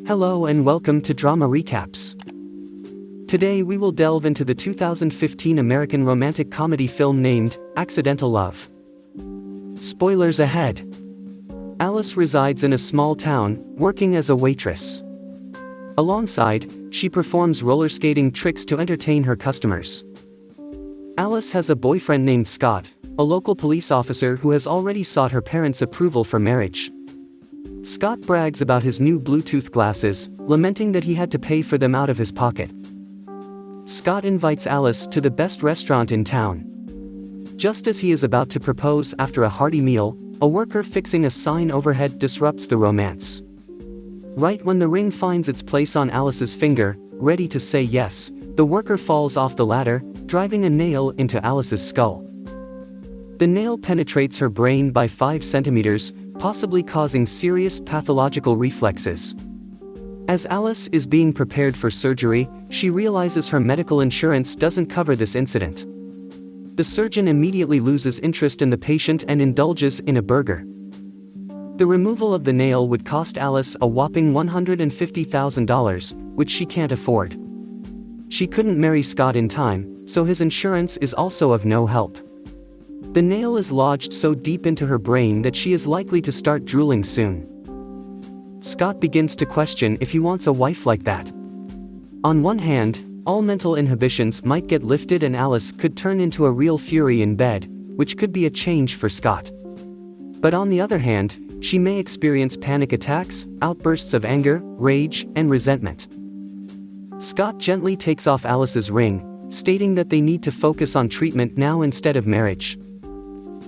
Hello and welcome to Drama Recaps. Today we will delve into the 2015 American romantic comedy film named Accidental Love. Spoilers ahead. Alice resides in a small town, working as a waitress. Alongside, she performs roller skating tricks to entertain her customers. Alice has a boyfriend named Scott, a local police officer who has already sought her parents' approval for marriage. Scott brags about his new Bluetooth glasses, lamenting that he had to pay for them out of his pocket. Scott invites Alice to the best restaurant in town. Just as he is about to propose after a hearty meal, a worker fixing a sign overhead disrupts the romance. Right when the ring finds its place on Alice's finger, ready to say yes, the worker falls off the ladder, driving a nail into Alice's skull. The nail penetrates her brain by 5 centimeters, possibly causing serious pathological reflexes. As Alice is being prepared for surgery, she realizes her medical insurance doesn't cover this incident. The surgeon immediately loses interest in the patient and indulges in a burger. The removal of the nail would cost Alice a whopping $150,000, which she can't afford. She couldn't marry Scott in time, so his insurance is also of no help. The nail is lodged so deep into her brain that she is likely to start drooling soon. Scott begins to question if he wants a wife like that. On one hand, all mental inhibitions might get lifted and Alice could turn into a real fury in bed, which could be a change for Scott. But on the other hand, she may experience panic attacks, outbursts of anger, rage, and resentment. Scott gently takes off Alice's ring, stating that they need to focus on treatment now instead of marriage.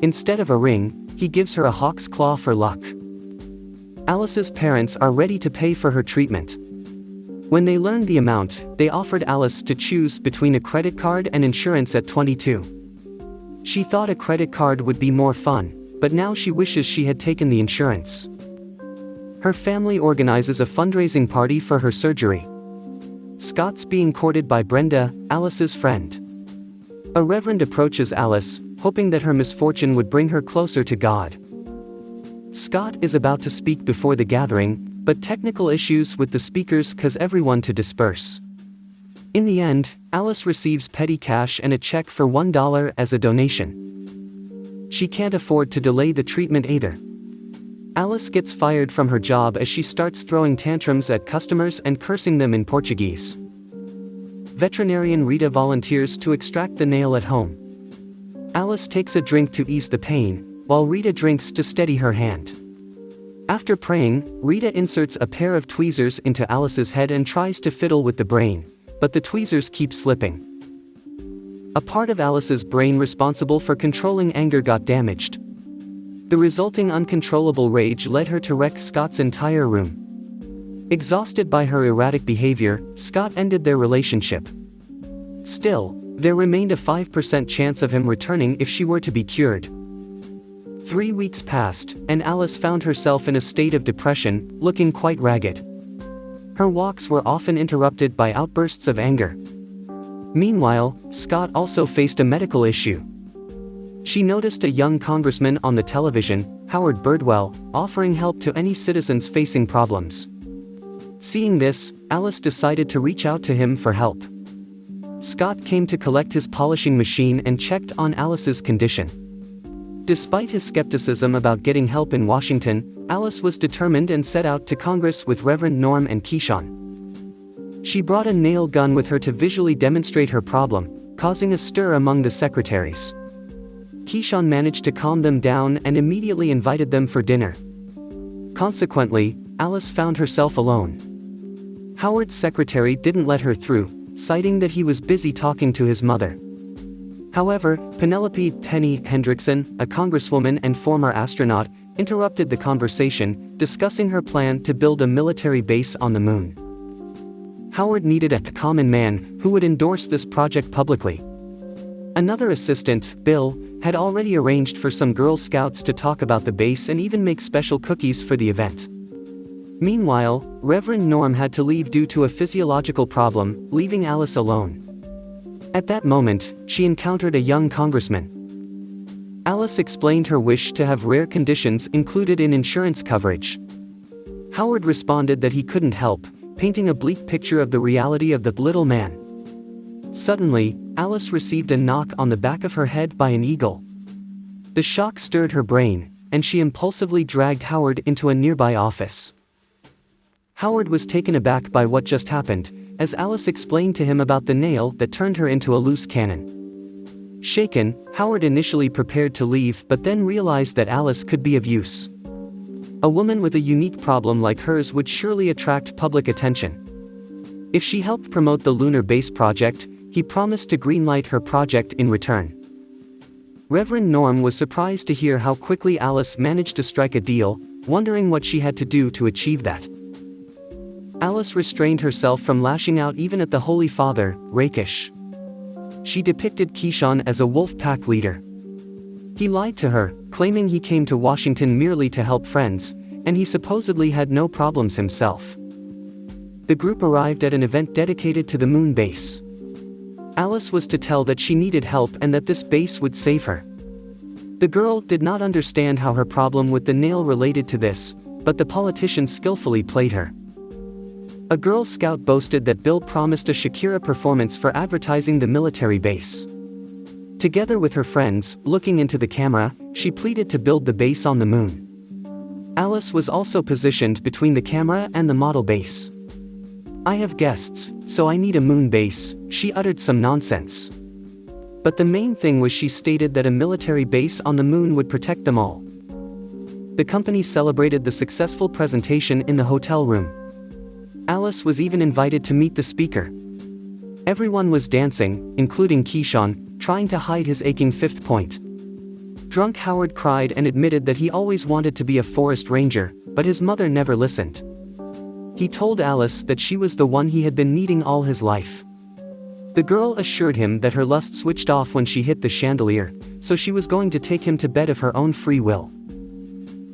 Instead of a ring, he gives her a hawk's claw for luck. Alice's parents are ready to pay for her treatment. When they learned the amount, they offered Alice to choose between a credit card and insurance at 22. She thought a credit card would be more fun, but now she wishes she had taken the insurance. Her family organizes a fundraising party for her surgery. Scott's being courted by Brenda, Alice's friend. A reverend approaches Alice, hoping that her misfortune would bring her closer to God. Scott is about to speak before the gathering, but technical issues with the speakers cause everyone to disperse. In the end, Alice receives petty cash and a check for $1 as a donation. She can't afford to delay the treatment either. Alice gets fired from her job as she starts throwing tantrums at customers and cursing them in Portuguese. Veterinarian Rita volunteers to extract the nail at home. Alice takes a drink to ease the pain, while Rita drinks to steady her hand. After praying, Rita inserts a pair of tweezers into Alice's head and tries to fiddle with the brain, but the tweezers keep slipping. A part of Alice's brain responsible for controlling anger got damaged. The resulting uncontrollable rage led her to wreck Scott's entire room. Exhausted by her erratic behavior, Scott ended their relationship. Still, there remained a 5% chance of him returning if she were to be cured. 3 weeks passed, and Alice found herself in a state of depression, looking quite ragged. Her walks were often interrupted by outbursts of anger. Meanwhile, Scott also faced a medical issue. She noticed a young congressman on the television, Howard Birdwell, offering help to any citizens facing problems. Seeing this, Alice decided to reach out to him for help. Scott came to collect his polishing machine and checked on Alice's condition. Despite his skepticism about getting help in Washington, Alice was determined and set out to Congress with Reverend Norm and Keyshawn. She brought a nail gun with her to visually demonstrate her problem, causing a stir among the secretaries. Keyshawn managed to calm them down and immediately invited them for dinner. Consequently, Alice found herself alone. Howard's secretary didn't let her through, citing that he was busy talking to his mother. However, Penelope Penny Hendrickson, a congresswoman and former astronaut, interrupted the conversation, discussing her plan to build a military base on the moon. Howard needed a common man who would endorse this project publicly. Another assistant, Bill, had already arranged for some Girl Scouts to talk about the base and even make special cookies for the event. Meanwhile, Reverend Norm had to leave due to a physiological problem, leaving Alice alone. At that moment, she encountered a young congressman. Alice explained her wish to have rare conditions included in insurance coverage. Howard responded that he couldn't help, painting a bleak picture of the reality of the little man. Suddenly, Alice received a knock on the back of her head by an eagle. The shock stirred her brain, and she impulsively dragged Howard into a nearby office. Howard was taken aback by what just happened, as Alice explained to him about the nail that turned her into a loose cannon. Shaken, Howard initially prepared to leave but then realized that Alice could be of use. A woman with a unique problem like hers would surely attract public attention. If she helped promote the lunar base project, he promised to greenlight her project in return. Reverend Norm was surprised to hear how quickly Alice managed to strike a deal, wondering what she had to do to achieve that. Alice restrained herself from lashing out even at the Holy Father, rakish. She depicted Keyshawn as a wolf pack leader. He lied to her, claiming he came to Washington merely to help friends, and he supposedly had no problems himself. The group arrived at an event dedicated to the moon base. Alice was to tell that she needed help and that this base would save her. The girl did not understand how her problem with the nail related to this, but the politician skillfully played her. A Girl Scout boasted that Bill promised a Shakira performance for advertising the military base. Together with her friends, looking into the camera, she pleaded to build the base on the moon. Alice was also positioned between the camera and the model base. "I have guests, so I need a moon base," she uttered some nonsense. But the main thing was she stated that a military base on the moon would protect them all. The company celebrated the successful presentation in the hotel room. Alice was even invited to meet the speaker. Everyone was dancing, including Keyshawn, trying to hide his aching fifth point. Drunk Howard cried and admitted that he always wanted to be a forest ranger, but his mother never listened. He told Alice that she was the one he had been needing all his life. The girl assured him that her lust switched off when she hit the chandelier, so she was going to take him to bed of her own free will.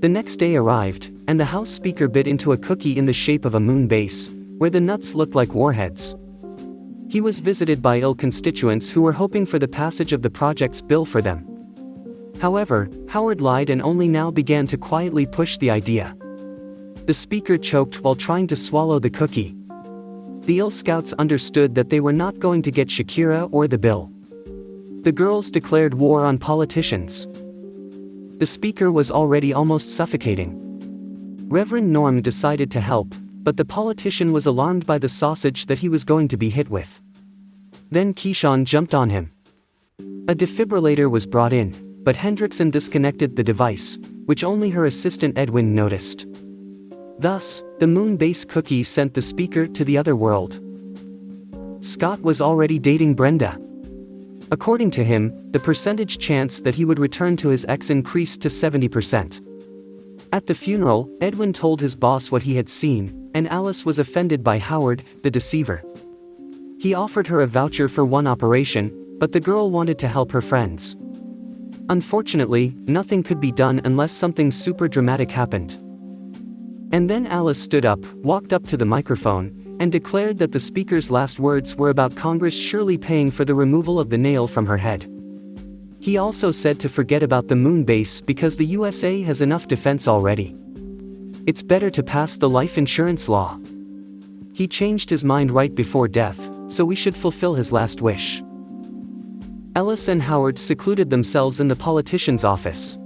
The next day arrived, and the House Speaker bit into a cookie in the shape of a moon base, where the nuts looked like warheads. He was visited by ill constituents who were hoping for the passage of the project's bill for them. However, Howard lied and only now began to quietly push the idea. The speaker choked while trying to swallow the cookie. The ill scouts understood that they were not going to get Shakira or the bill. The girls declared war on politicians. The speaker was already almost suffocating. Reverend Norm decided to help, but the politician was alarmed by the sausage that he was going to be hit with. Then Keyshawn jumped on him. A defibrillator was brought in, but Hendrickson disconnected the device, which only her assistant Edwin noticed. Thus, the moon base cookie sent the speaker to the other world. Scott was already dating Brenda. According to him, the percentage chance that he would return to his ex increased to 70%. At the funeral, Edwin told his boss what he had seen, and Alice was offended by Howard, the deceiver. He offered her a voucher for one operation, but the girl wanted to help her friends. Unfortunately, nothing could be done unless something super dramatic happened. And then Alice stood up, walked up to the microphone, and declared that the speaker's last words were about Congress surely paying for the removal of the nail from her head. He also said to forget about the moon base because the USA has enough defense already. It's better to pass the life insurance law. He changed his mind right before death, so we should fulfill his last wish. Alice and Howard secluded themselves in the politician's office.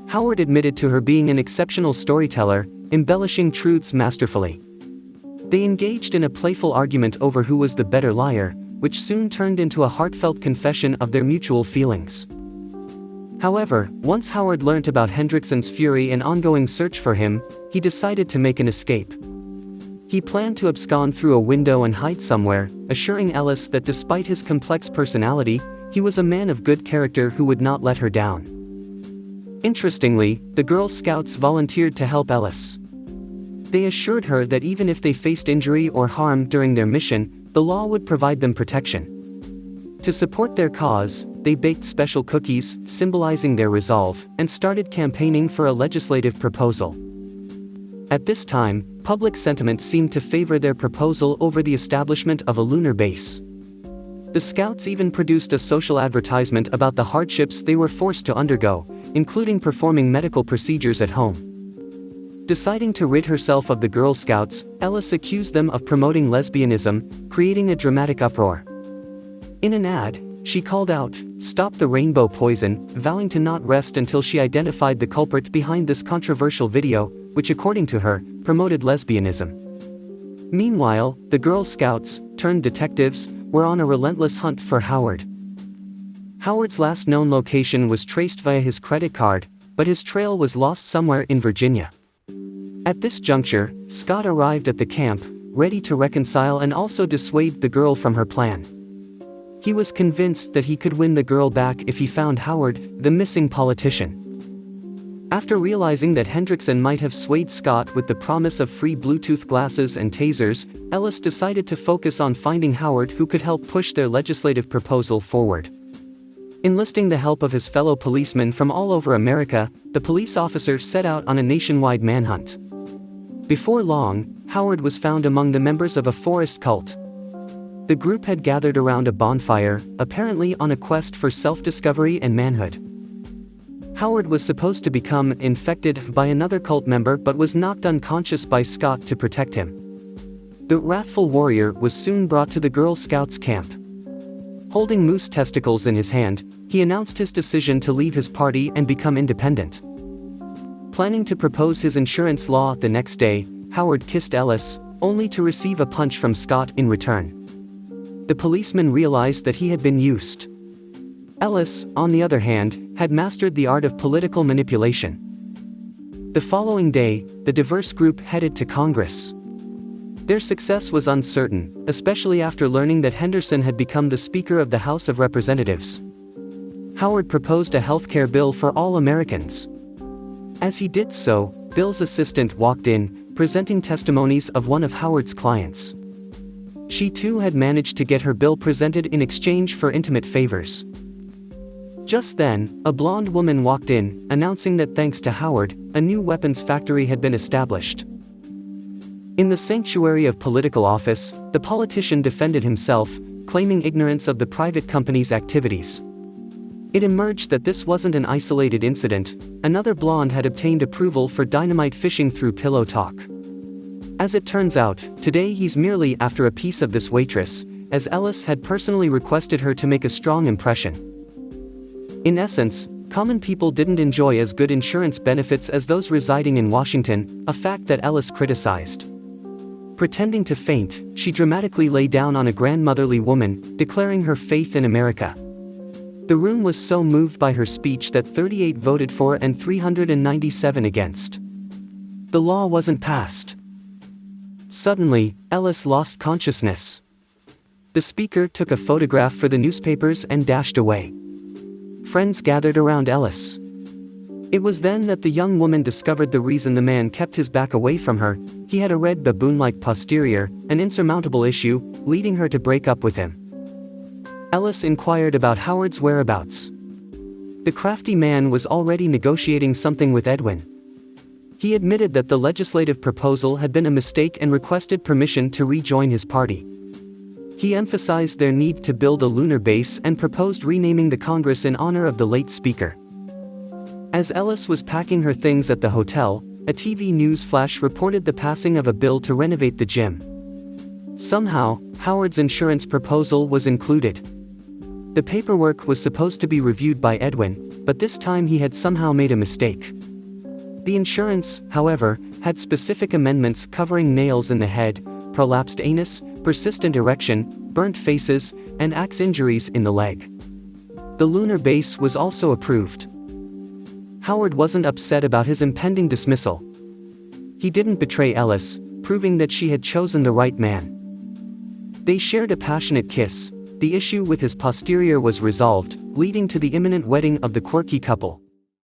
Howard admitted to her being an exceptional storyteller, embellishing truths masterfully. They engaged in a playful argument over who was the better liar, which soon turned into a heartfelt confession of their mutual feelings. However, once Howard learnt about Hendrickson's fury and ongoing search for him, he decided to make an escape. He planned to abscond through a window and hide somewhere, assuring Alice that despite his complex personality, he was a man of good character who would not let her down. Interestingly, the Girl Scouts volunteered to help Alice. They assured her that even if they faced injury or harm during their mission, the law would provide them protection. To support their cause, they baked special cookies, symbolizing their resolve, and started campaigning for a legislative proposal. At this time, public sentiment seemed to favor their proposal over the establishment of a lunar base. The Scouts even produced a social advertisement about the hardships they were forced to undergo, including performing medical procedures at home. Deciding to rid herself of the Girl Scouts, Ellis accused them of promoting lesbianism, creating a dramatic uproar. In an ad, she called out, "Stop the rainbow poison," vowing to not rest until she identified the culprit behind this controversial video, which according to her, promoted lesbianism. Meanwhile, the Girl Scouts, turned detectives, were on a relentless hunt for Howard. Howard's last known location was traced via his credit card, but his trail was lost somewhere in Virginia. At this juncture, Scott arrived at the camp, ready to reconcile and also dissuade the girl from her plan. He was convinced that he could win the girl back if he found Howard, the missing politician. After realizing that Hendrickson might have swayed Scott with the promise of free Bluetooth glasses and tasers, Ellis decided to focus on finding Howard, who could help push their legislative proposal forward. Enlisting the help of his fellow policemen from all over America, the police officer set out on a nationwide manhunt. Before long, Howard was found among the members of a forest cult. The group had gathered around a bonfire, apparently on a quest for self-discovery and manhood. Howard was supposed to become infected by another cult member but was knocked unconscious by Scott to protect him. The wrathful warrior was soon brought to the Girl Scouts camp. Holding moose testicles in his hand, he announced his decision to leave his party and become independent. Planning to propose his insurance law the next day, Howard kissed Ellis, only to receive a punch from Scott in return. The policeman realized that he had been used. Ellis, on the other hand, had mastered the art of political manipulation. The following day, the diverse group headed to Congress. Their success was uncertain, especially after learning that Henderson had become the Speaker of the House of Representatives. Howard proposed a healthcare bill for all Americans. As he did so, Bill's assistant walked in, presenting testimonies of one of Howard's clients. She too had managed to get her bill presented in exchange for intimate favors. Just then, a blonde woman walked in, announcing that thanks to Howard, a new weapons factory had been established. In the sanctuary of political office, the politician defended himself, claiming ignorance of the private company's activities. It emerged that this wasn't an isolated incident. Another blonde had obtained approval for dynamite fishing through pillow talk. As it turns out, today he's merely after a piece of this waitress, as Ellis had personally requested her to make a strong impression. In essence, common people didn't enjoy as good insurance benefits as those residing in Washington, a fact that Ellis criticized. Pretending to faint, she dramatically lay down on a grandmotherly woman, declaring her faith in America. The room was so moved by her speech that 38 voted for and 397 against. The law wasn't passed. Suddenly, Ellis lost consciousness. The speaker took a photograph for the newspapers and dashed away. Friends gathered around Ellis. It was then that the young woman discovered the reason the man kept his back away from her. He had a red baboon-like posterior, an insurmountable issue, leading her to break up with him. Ellis inquired about Howard's whereabouts. The crafty man was already negotiating something with Edwin. He admitted that the legislative proposal had been a mistake and requested permission to rejoin his party. He emphasized their need to build a lunar base and proposed renaming the Congress in honor of the late speaker. As Ellis was packing her things at the hotel, a TV news flash reported the passing of a bill to renovate the gym. Somehow, Howard's insurance proposal was included. The paperwork was supposed to be reviewed by Edwin, but this time he had somehow made a mistake. The insurance, however, had specific amendments covering nails in the head, prolapsed anus, persistent erection, burnt faces, and axe injuries in the leg. The lunar base was also approved. Howard wasn't upset about his impending dismissal. He didn't betray Ellis, proving that she had chosen the right man. They shared a passionate kiss. The issue with his posterior was resolved, leading to the imminent wedding of the quirky couple.